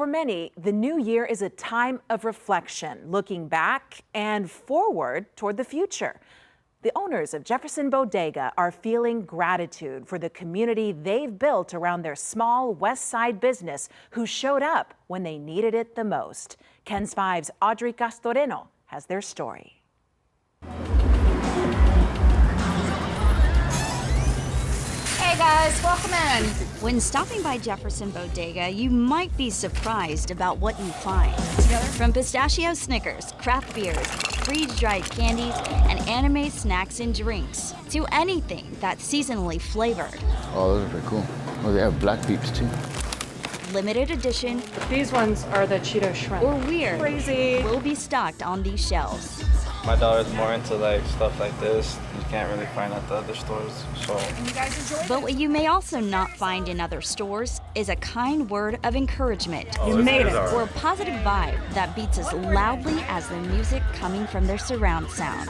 For many, the new year is a time of reflection, looking back and forward toward the future. The owners of Jefferson Bodega are feeling gratitude for the community they've built around their small West Side business who showed up when they needed it the most. KENS 5's Audrey Castoreno has their story. Hey guys, welcome in. When stopping by Jefferson Bodega, you might be surprised about what you find. From pistachio Snickers, craft beers, freeze-dried candies, and anime snacks and drinks, to anything that's seasonally flavored. Oh, those are pretty cool. Oh, they have black peeps too. Limited edition. These ones are the Cheeto shrimp. Or weird. Crazy. Will be stocked on these shelves. My daughter's more into like stuff like this. You can't really find at the other stores. So. You guys enjoy But what you may also not find in other stores is a kind word of encouragement. You made it. Or a positive vibe that beats as loudly as the music coming from their surround sound.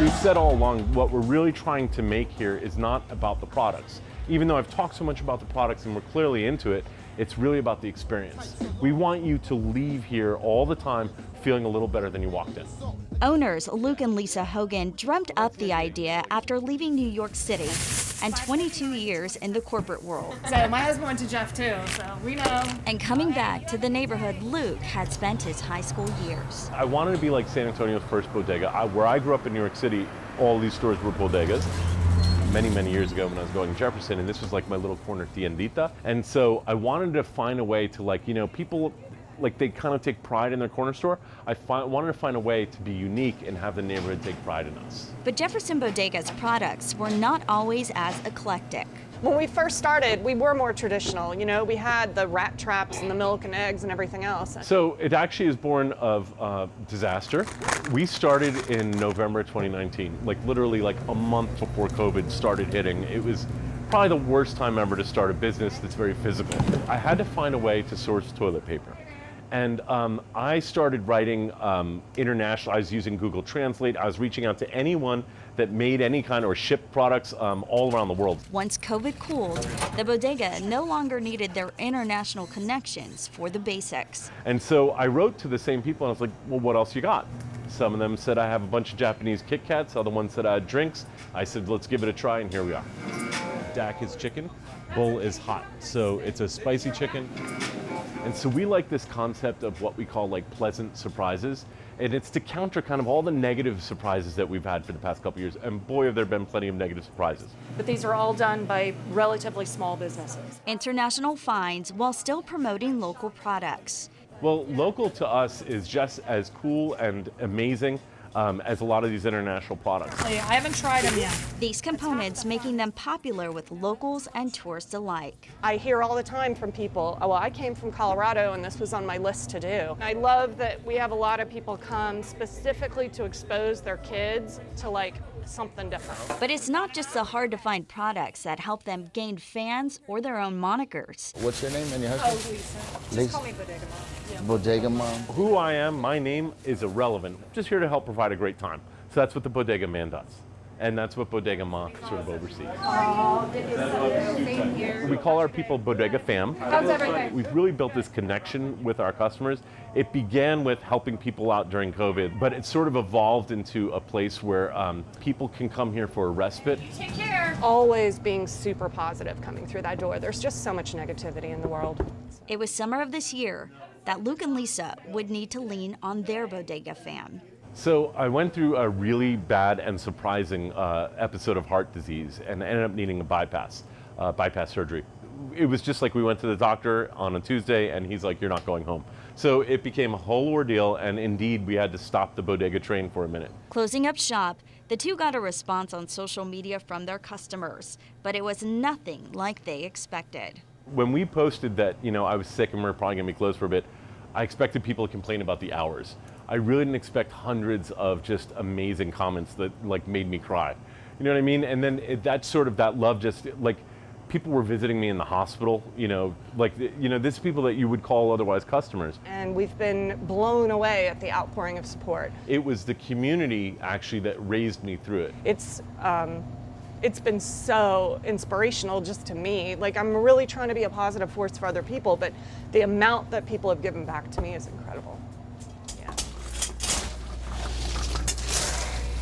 We've said all along, what we're really trying to make here is not about the products. Even though I've talked so much about the products and we're clearly into it, it's really about the experience. We want you to leave here all the time feeling a little better than you walked in. Owners Luke and Lisa Hogan dreamt up the idea after leaving New York City and 22 years in the corporate world. So my husband went to Jeff too, so we know. And coming back to the neighborhood Luke had spent his high school years. I wanted to be like San Antonio's first bodega. Where I grew up in New York City, all these stores were bodegas. Many years ago when I was going to Jefferson, and this was like my little corner tiendita. And so I wanted to find a way to people, they kind of take pride in their corner store. Wanted to find a way to be unique and have the neighborhood take pride in us. But Jefferson Bodega's products were not always as eclectic. When we first started, we were more traditional. You know, we had the rat traps and the milk and eggs and everything else. So it actually is born of disaster. We started in November 2019, literally a month before COVID started hitting. It was probably the worst time ever to start a business that's very physical. I had to find a way to source toilet paper. And I started writing international. I was using Google Translate. I was reaching out to anyone that made any kind or shipped products all around the world. Once COVID cooled, the bodega no longer needed their international connections for the basics. And so I wrote to the same people and I was like, well, what else you got? Some of them said I have a bunch of Japanese Kit Kats. Other ones said I had drinks. I said, let's give it a try, and here we are. Dak is chicken, bull is hot. So it's a spicy chicken. And so we like this concept of what we call pleasant surprises. And it's to counter kind of all the negative surprises that we've had for the past couple years. And boy, have there been plenty of negative surprises. But these are all done by relatively small businesses. International finds while still promoting local products. Well, local to us is just as cool and amazing as a lot of these international products. I haven't tried them yet. These components making them popular with locals and tourists alike. I hear all the time from people, oh, well, I came from Colorado and this was on my list to do. I love that we have a lot of people come specifically to expose their kids to something different. But it's not just the hard to find products that help them gain fans or their own monikers. What's your name and your husband? Oh, Lisa. Lisa. Just call me Bodega Mom. Yeah. Bodega Mom. Who I am, my name is irrelevant. I'm just here to help provide a great time. So that's what the Bodega Man does. And that's what Bodega Ma sort of oversees. Oh, same here. We call our people Bodega Fam. How's everything? We've really built this connection with our customers. It began with helping people out during COVID, but it sort of evolved into a place where people can come here for a respite. Take care. Always being super positive coming through that door. There's just so much negativity in the world. It was summer of this year that Luke and Lisa would need to lean on their Bodega Fam. So I went through a really bad and surprising episode of heart disease and ended up needing a bypass surgery. It was just like we went to the doctor on a Tuesday and he's like, you're not going home. So it became a whole ordeal, and indeed we had to stop the bodega train for a minute. Closing up shop, the two got a response on social media from their customers, but it was nothing like they expected. When we posted that, I was sick and we were probably gonna be closed for a bit, I expected people to complain about the hours. I really didn't expect hundreds of just amazing comments that made me cry. You know what I mean? And then that love just people were visiting me in the hospital, this is people that you would call otherwise customers. And we've been blown away at the outpouring of support. It was the community actually that raised me through it. It's it's been so inspirational just to me. Like, I'm really trying to be a positive force for other people, but the amount that people have given back to me is incredible. Yeah.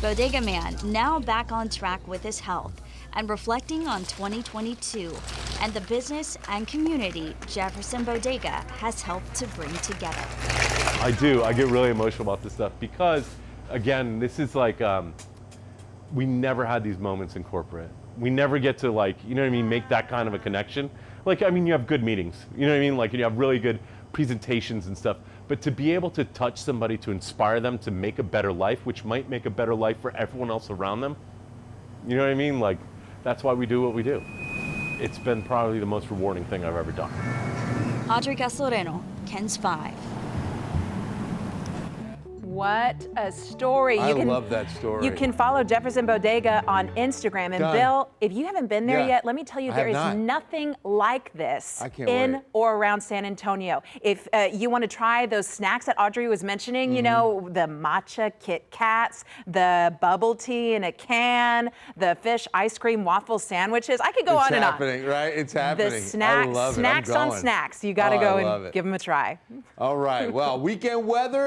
Bodega Man now back on track with his health and reflecting on 2022 and the business and community Jefferson Bodega has helped to bring together. I do. I get really emotional about this stuff because, again, this is like, we never had these moments in corporate. We never get to, like, you know what I mean, make that kind of a connection. Like, I mean, you have good meetings, you know what I mean? Like, you have really good presentations and stuff. But to be able to touch somebody, to inspire them to make a better life, which might make a better life for everyone else around them, you know what I mean? Like, that's why we do what we do. It's been probably the most rewarding thing I've ever done. Audrey Casoreno, KENS 5. What a story. I love that story. You can follow Jefferson Bodega on Instagram. And Done. Bill, if you haven't been there Yeah. yet, let me tell you, I there have is not. nothing like this I can't in wait. or around San Antonio. If you want to try those snacks that Audrey was mentioning, you know, the matcha Kit Kats, the bubble tea in a can, the fish ice cream waffle sandwiches, I could go It's on and on. happening, right? It's happening. The snacks, I love it. snacks I'm on going. snacks. You got to Oh, go I love and it. give them a try. All right. Well, weekend weather.